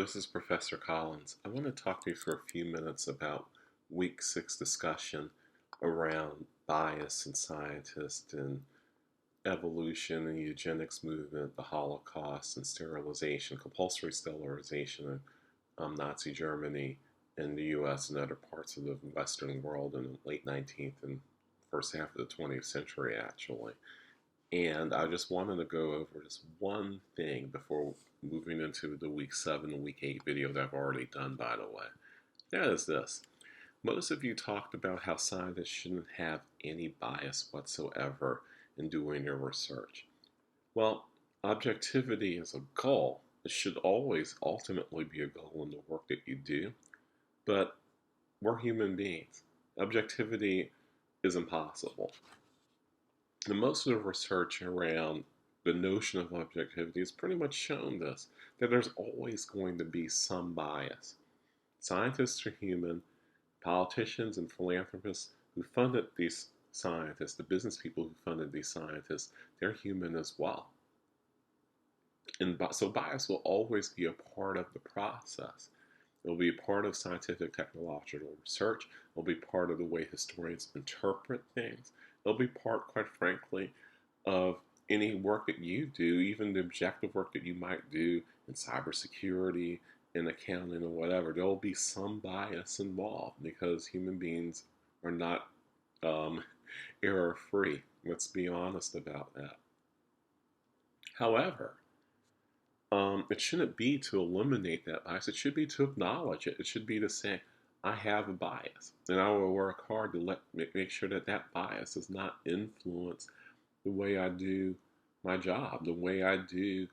Hello, this is Professor Collins. I want to talk to you for a few minutes about week 6 discussion around bias in scientists and evolution and eugenics movement, the Holocaust and sterilization, compulsory sterilization in Nazi Germany and the US and other parts of the Western world in the late 19th and first half of the 20th century, actually. And I just wanted to go over just one thing before moving into the week 7 and week 8 video that I've already done, by the way. That is this. Most of you talked about how scientists shouldn't have any bias whatsoever in doing their research. Well, objectivity is a goal. It should always ultimately be a goal in the work that you do, but we're human beings. Objectivity is impossible. And most of the research around the notion of objectivity has pretty much shown this, that there's always going to be some bias. Scientists are human. Politicians and philanthropists who funded these scientists, the business people who funded these scientists, they're human as well. And so bias will always be a part of the process. It will be a part of scientific technological research. It will be part of the way historians interpret things. It'll be part, quite frankly, of any work that you do, even the objective work that you might do in cybersecurity, in accounting, or whatever. There will be some bias involved because human beings are not error-free. Let's be honest about that. However, it shouldn't be to eliminate that bias. It should be to acknowledge it. It should be to say, I have a bias, and I will work hard to make sure that that bias does not influence the way I do my job, the way I do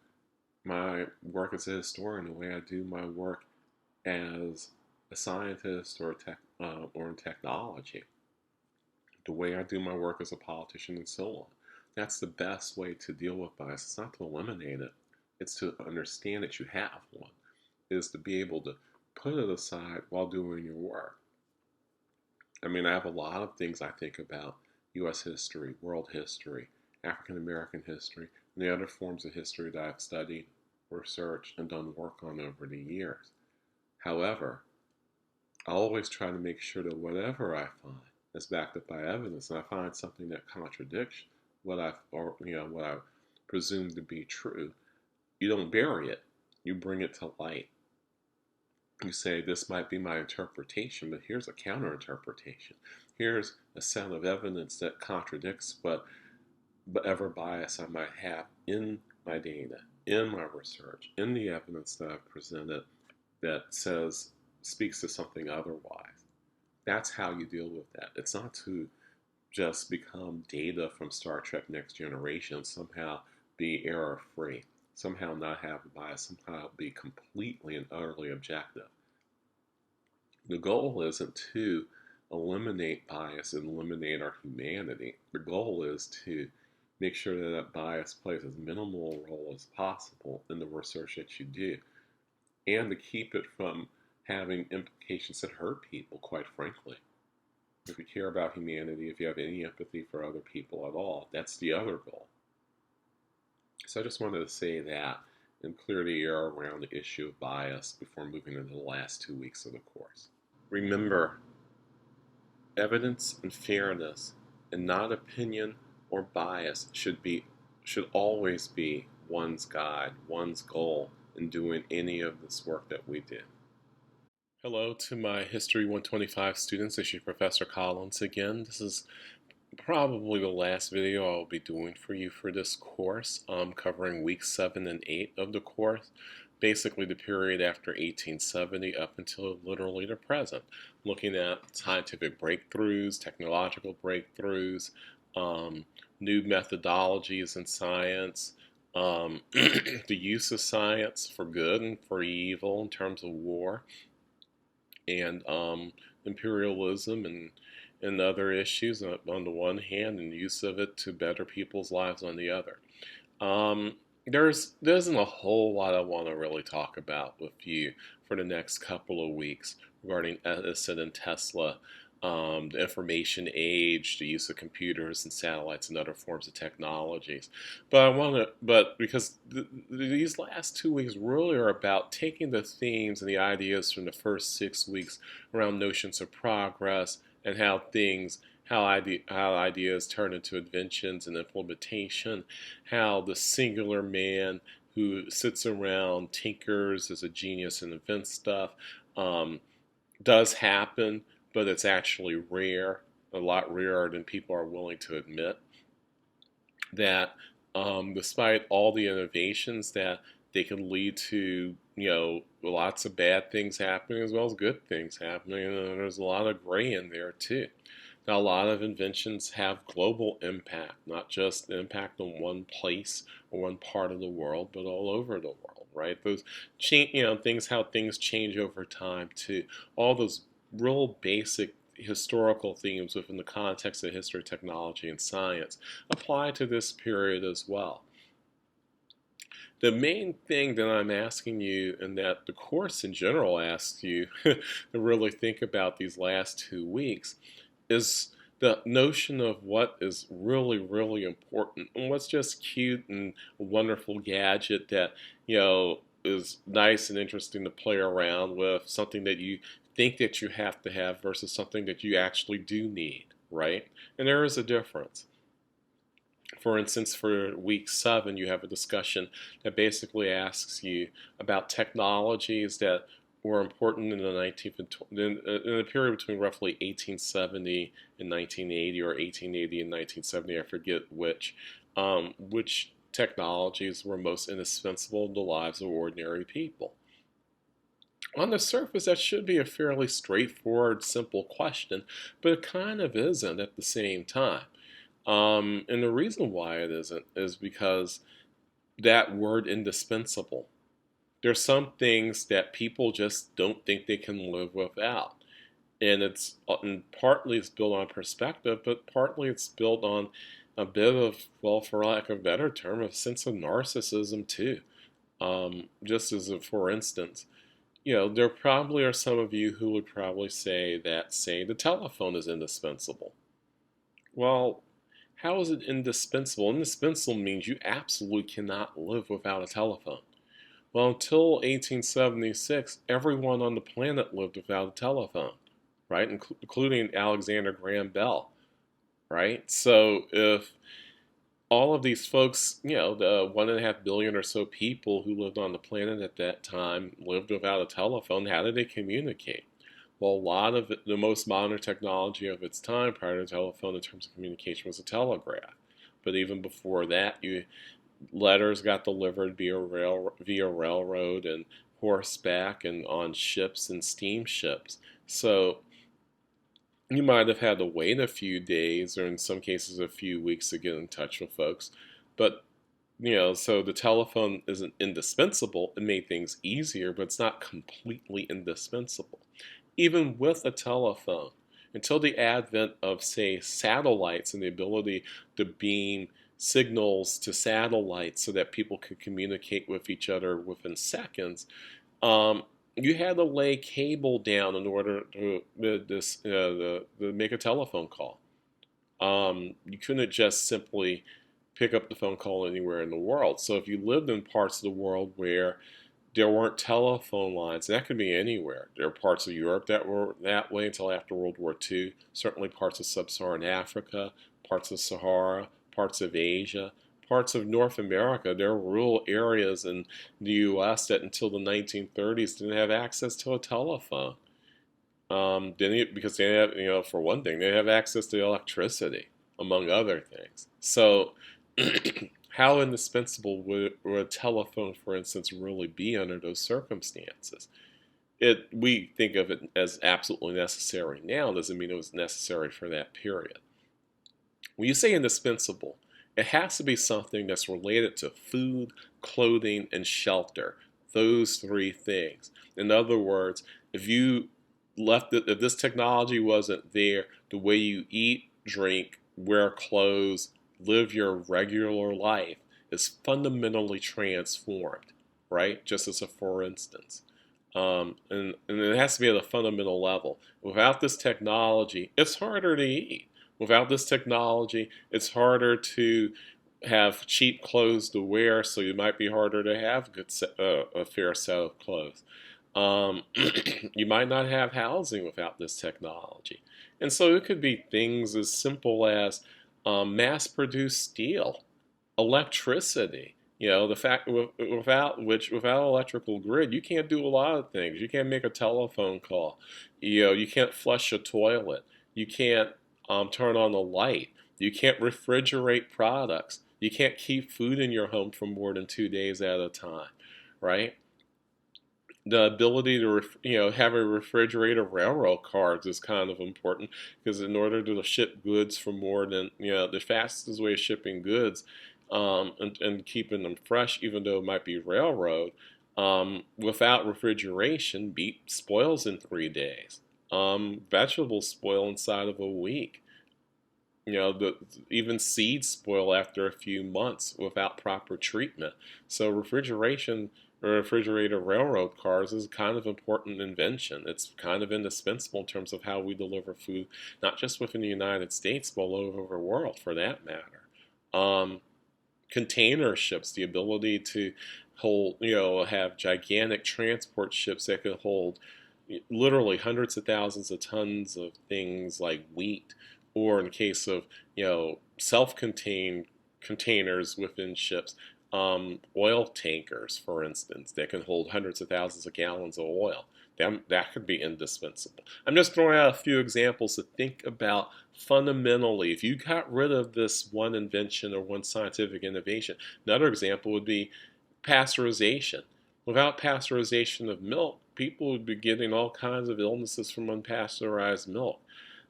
my work as a historian, the way I do my work as a scientist or in technology, the way I do my work as a politician, and so on. That's the best way to deal with bias. It's not to eliminate it. It's to understand that you have one. It is to be able to put it aside while doing your work. I mean, I have a lot of things I think about: U.S. history, world history, African American history, and the other forms of history that I've studied, researched, and done work on over the years. However, I always try to make sure that whatever I find is backed up by evidence, and I find something that contradicts what I presume to be true. You don't bury it; you bring it to light. You say, this might be my interpretation, but here's a counter-interpretation. Here's a set of evidence that contradicts whatever bias I might have in my data, in my research, in the evidence that I've presented that speaks to something otherwise. That's how you deal with that. It's not to just become Data from Star Trek Next Generation, somehow be error-free, somehow not have a bias, somehow be completely and utterly objective. The goal isn't to eliminate bias and eliminate our humanity. The goal is to make sure that that bias plays as minimal a role as possible in the research that you do, and to keep it from having implications that hurt people, quite frankly. If you care about humanity, if you have any empathy for other people at all, that's the other goal. So I just wanted to say that and clear the air around the issue of bias before moving into the last 2 weeks of the course. Remember, evidence and fairness, and not opinion or bias, should always be one's guide, one's goal in doing any of this work that we do. Hello to my History 125 students. This is your Professor Collins again. This is probably the last video I'll be doing for you for this course, covering weeks 7 and 8 of the course, basically the period after 1870 up until literally the present, looking at scientific breakthroughs, technological breakthroughs, new methodologies in science, the use of science for good and for evil in terms of war, and imperialism and other issues on the one hand, and use of it to better people's lives on the other. There isn't a whole lot I want to really talk about with you for the next couple of weeks regarding Edison and Tesla, the information age, the use of computers and satellites and other forms of technologies. But because these last 2 weeks really are about taking the themes and the ideas from the first 6 weeks around notions of progress and how ideas turn into inventions and implementation, how the singular man who sits around, tinkers, is a genius and invents stuff, um, does happen, but it's actually rare, a lot rarer than people are willing to admit. That despite all the innovations, that they can lead to lots of bad things happening as well as good things happening, and there's a lot of gray in there too. Now, a lot of inventions have global impact, not just impact on one place or one part of the world, but all over the world, right? Those things, how things change over time too. All those real basic historical themes within the context of history, technology, and science apply to this period as well. The main thing that I'm asking you, and that the course in general asks you to really think about these last 2 weeks, is the notion of what is really, really important and what's just cute and a wonderful gadget that, is nice and interesting to play around with, something that you think that you have to have versus something that you actually do need, right? And there is a difference. For instance, for week 7, you have a discussion that basically asks you about technologies that were important in the 19th and in the period between roughly 1870 and 1980, or 1880 and 1970, I forget which technologies were most indispensable in the lives of ordinary people. On the surface, that should be a fairly straightforward, simple question, but it kind of isn't at the same time. And the reason why it isn't is because that word indispensable. There's some things that people just don't think they can live without. And partly it's built on perspective, but partly it's built on a bit of, well, for lack of a better term, a sense of narcissism too. Just as a for instance, there probably are some of you who would probably say that, say, the telephone is indispensable. Well, how is it indispensable? Indispensable means you absolutely cannot live without a telephone. Well, until 1876, everyone on the planet lived without a telephone, right? Including Alexander Graham Bell, right? So if all of these folks, the 1.5 billion or so people who lived on the planet at that time lived without a telephone, how did they communicate? Well, a lot of the most modern technology of its time prior to the telephone in terms of communication was a telegraph. But even before that, letters got delivered via railroad and horseback and on ships and steamships. So you might have had to wait a few days, or in some cases a few weeks, to get in touch with folks. But so the telephone isn't indispensable. It made things easier, but it's not completely indispensable. Even with a telephone, until the advent of, say, satellites and the ability to beam signals to satellites so that people could communicate with each other within seconds, you had to lay cable down in order to make a telephone call. You couldn't just simply pick up the phone call anywhere in the world. So if you lived in parts of the world where there weren't telephone lines, and that could be anywhere. There are parts of Europe that were that way until after World War II, certainly parts of sub-Saharan Africa, parts of Sahara, parts of Asia, parts of North America. There are rural areas in the U.S. that until the 1930s didn't have access to a telephone. Because they have, for one thing, they have access to electricity, among other things. So how indispensable would a telephone, for instance, really be under those circumstances? We think of it as absolutely necessary now, doesn't mean it was necessary for that period. When you say indispensable, it has to be something that's related to food, clothing, and shelter. Those 3 things. In other words, if this technology wasn't there, the way you eat, drink, wear clothes, live your regular life is fundamentally transformed, right? Just as a for instance. And it has to be at a fundamental level. Without this technology, it's harder to eat. Without this technology, it's harder to have cheap clothes to wear, so it might be harder to have a fair set of clothes. Um, you might not have housing without this technology. And so it could be things as simple as mass-produced steel, electricity. You know, the fact without electrical grid, you can't do a lot of things. You can't make a telephone call. You know, you can't flush a toilet. You can't turn on a light. You can't refrigerate products. You can't keep food in your home for more than 2 days at a time, right? The ability to have a refrigerator railroad cars is kind of important because in order to ship goods for more than the fastest way of shipping goods and keeping them fresh, even though it might be railroad, without refrigeration, meat spoils in 3 days. Vegetables spoil inside of a week. Even seeds spoil after a few months without proper treatment. So refrigeration or refrigerator railroad cars is a kind of important invention. It's kind of indispensable in terms of how we deliver food, not just within the United States, but all over the world for that matter. Um, Container ships, the ability to have gigantic transport ships that can hold literally hundreds of thousands of tons of things like wheat, or in case of self-contained containers within ships, oil tankers, for instance, that can hold hundreds of thousands of gallons of oil. That could be indispensable. I'm just throwing out a few examples to think about fundamentally. If you got rid of this one invention or one scientific innovation, another example would be pasteurization. Without pasteurization of milk, people would be getting all kinds of illnesses from unpasteurized milk.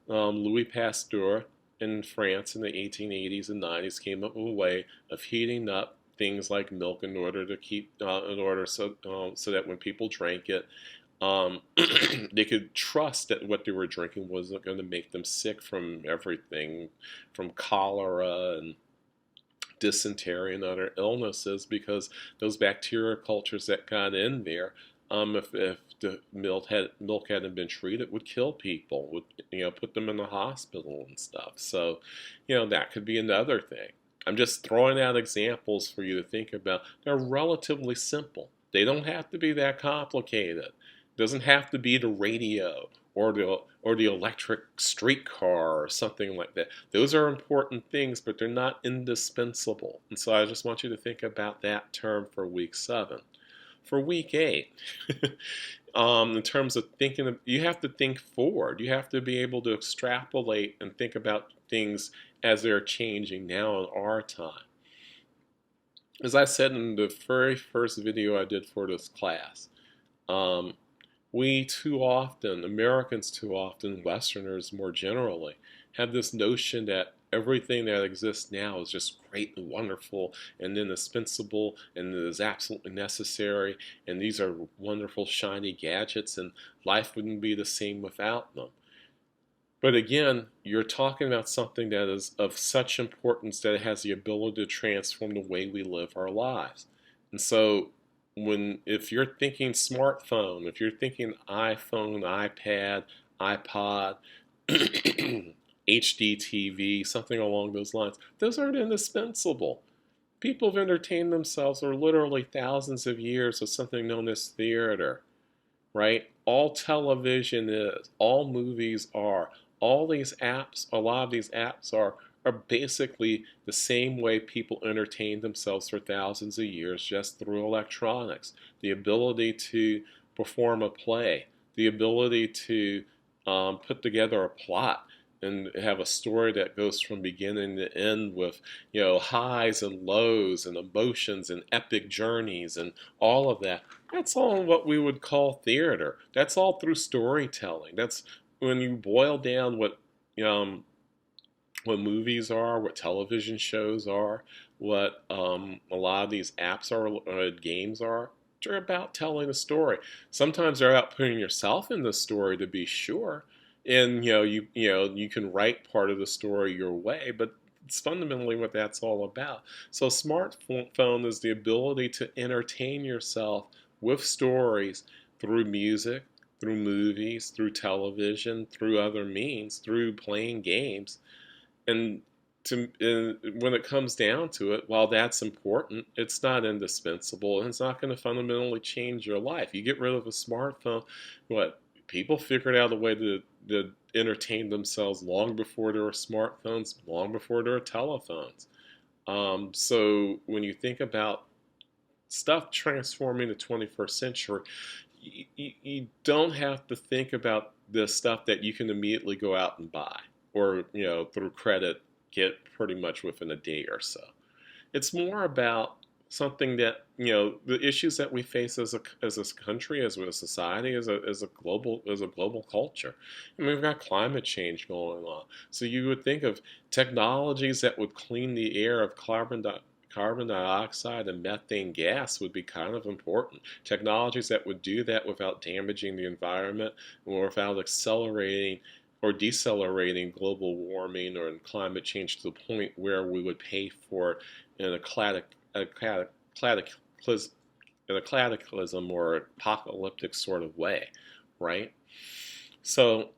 Louis Pasteur in France in the 1880s and 90s came up with a way of heating up things like milk in order to keep, so that when people drank it, they could trust that what they were drinking wasn't going to make them sick from everything, from cholera and dysentery and other illnesses, because those bacteria cultures that got in there, if the milk hadn't been treated, would kill people, would put them in the hospital and stuff. So, that could be another thing. I'm just throwing out examples for you to think about. They're relatively simple. They don't have to be that complicated. It doesn't have to be the radio or the electric streetcar or something like that. Those are important things, but they're not indispensable. And so I just want you to think about that term for week 7. For week 8, in terms of thinking, you have to think forward. You have to be able to extrapolate and think about things as they're changing now in our time. As I said in the very first video I did for this class, we too often, Americans too often, Westerners more generally, have this notion that everything that exists now is just great and wonderful and indispensable and is absolutely necessary, and these are wonderful shiny gadgets, and life wouldn't be the same without them. But again, you're talking about something that is of such importance that it has the ability to transform the way we live our lives. And so if you're thinking smartphone, if you're thinking iPhone, iPad, iPod, HD TV, something along those lines, those aren't indispensable. People have entertained themselves for literally thousands of years with something known as theater, right? All television is, all movies are, all these apps, a lot of these apps are basically the same way people entertained themselves for thousands of years, just through electronics. The ability to perform a play, the ability to put together a plot and have a story that goes from beginning to end with highs and lows and emotions and epic journeys and all of that. That's all what we would call theater. That's all through storytelling. That's when you boil down what movies are, what television shows are, what a lot of these apps are, games are. They're about telling a story. Sometimes they're about putting yourself in the story, to be sure, and you can write part of the story your way, but it's fundamentally what that's all about. So smartphone is the ability to entertain yourself with stories through music, through movies, through television, through other means, through playing games. And when it comes down to it, while that's important, it's not indispensable, and it's not going to fundamentally change your life. You get rid of a smartphone, what people figured out a way to entertain themselves long before there were smartphones, long before there were telephones. So when you think about stuff transforming the 21st century, you don't have to think about the stuff that you can immediately go out and buy or, through credit, get pretty much within a day or so. It's more about something that, the issues that we face as a country, as a society, as a global culture. I mean, we've got climate change going on. So you would think of technologies that would clean the air of carbon dioxide and methane gas would be kind of important. Technologies that would do that without damaging the environment or without accelerating or decelerating global warming or climate change to the point where we would pay for an cataclysm or apocalyptic sort of way, right? So,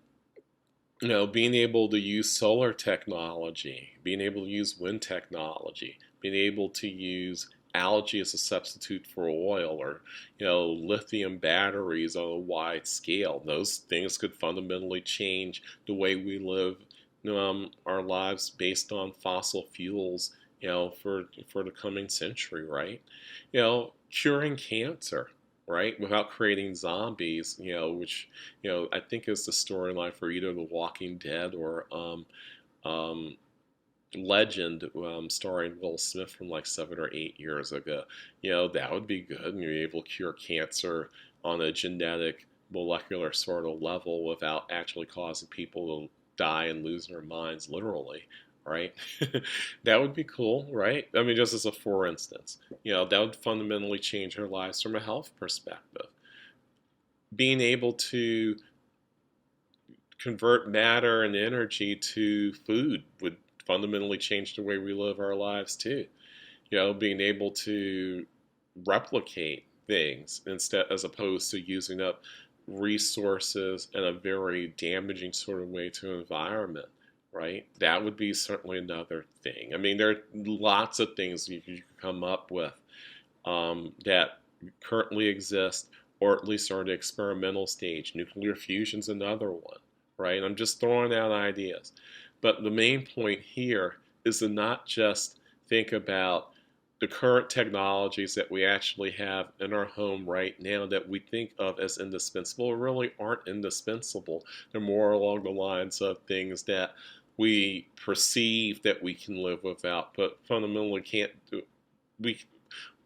being able to use solar technology, being able to use wind technology, being able to use algae as a substitute for oil, or lithium batteries on a wide scale. Those things could fundamentally change the way we live our lives based on fossil fuels, for the coming century, right? Curing cancer, right, without creating zombies, which I think is the storyline for either The Walking Dead or um, Legend, starring Will Smith from like 7 or 8 years ago. That would be good, and you're able to cure cancer on a genetic, molecular sort of level without actually causing people to die and lose their minds literally, right? That would be cool, right? I mean, just as a for instance, that would fundamentally change our lives from a health perspective. Being able to convert matter and energy to food would fundamentally change the way we live our lives too. Being able to replicate things instead, as opposed to using up resources in a very damaging sort of way to the environment, right? That would be certainly another thing. I mean, there are lots of things you could come up with that currently exist, or at least are in the experimental stage. Nuclear fusion's another one, right? I'm just throwing out ideas. But the main point here is to not just think about the current technologies that we actually have in our home right now that we think of as indispensable really aren't indispensable. They're more along the lines of things that we perceive that we can live without, but fundamentally can't do. We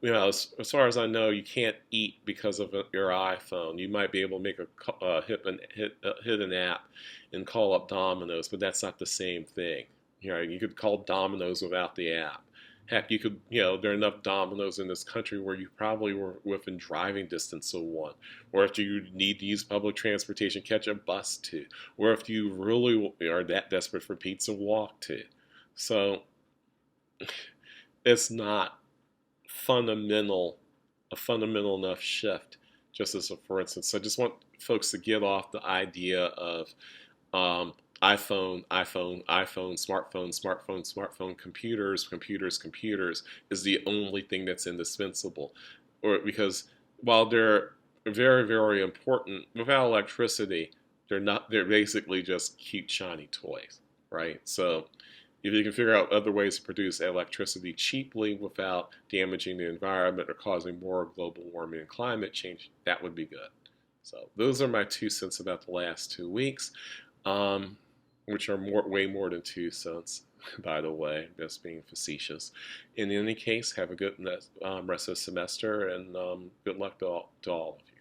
as far as I know, you can't eat because of your iPhone. You might be able to make hit an app and call up Domino's, but that's not the same thing. You could call Domino's without the app. Heck, you could, there are enough Domino's in this country where you probably were within driving distance of one. Or if you need to use public transportation, catch a bus to. Or if you really are that desperate for pizza, walk to. So it's not fundamental, a fundamental enough shift, just as a for instance. So I just want folks to get off the idea of iPhone, iPhone, iPhone, smartphone, smartphone, smartphone, computers, computers, computers is the only thing that's indispensable. Or because while they're very, very important, without electricity, they're not. They're basically just cute, shiny toys, right? So if you can figure out other ways to produce electricity cheaply without damaging the environment or causing more global warming and climate change, that would be good. So those are my 2 cents about the last 2 weeks, which are way more than 2 cents, by the way, just being facetious. In any case, have a good rest of the semester, and good luck to all of you.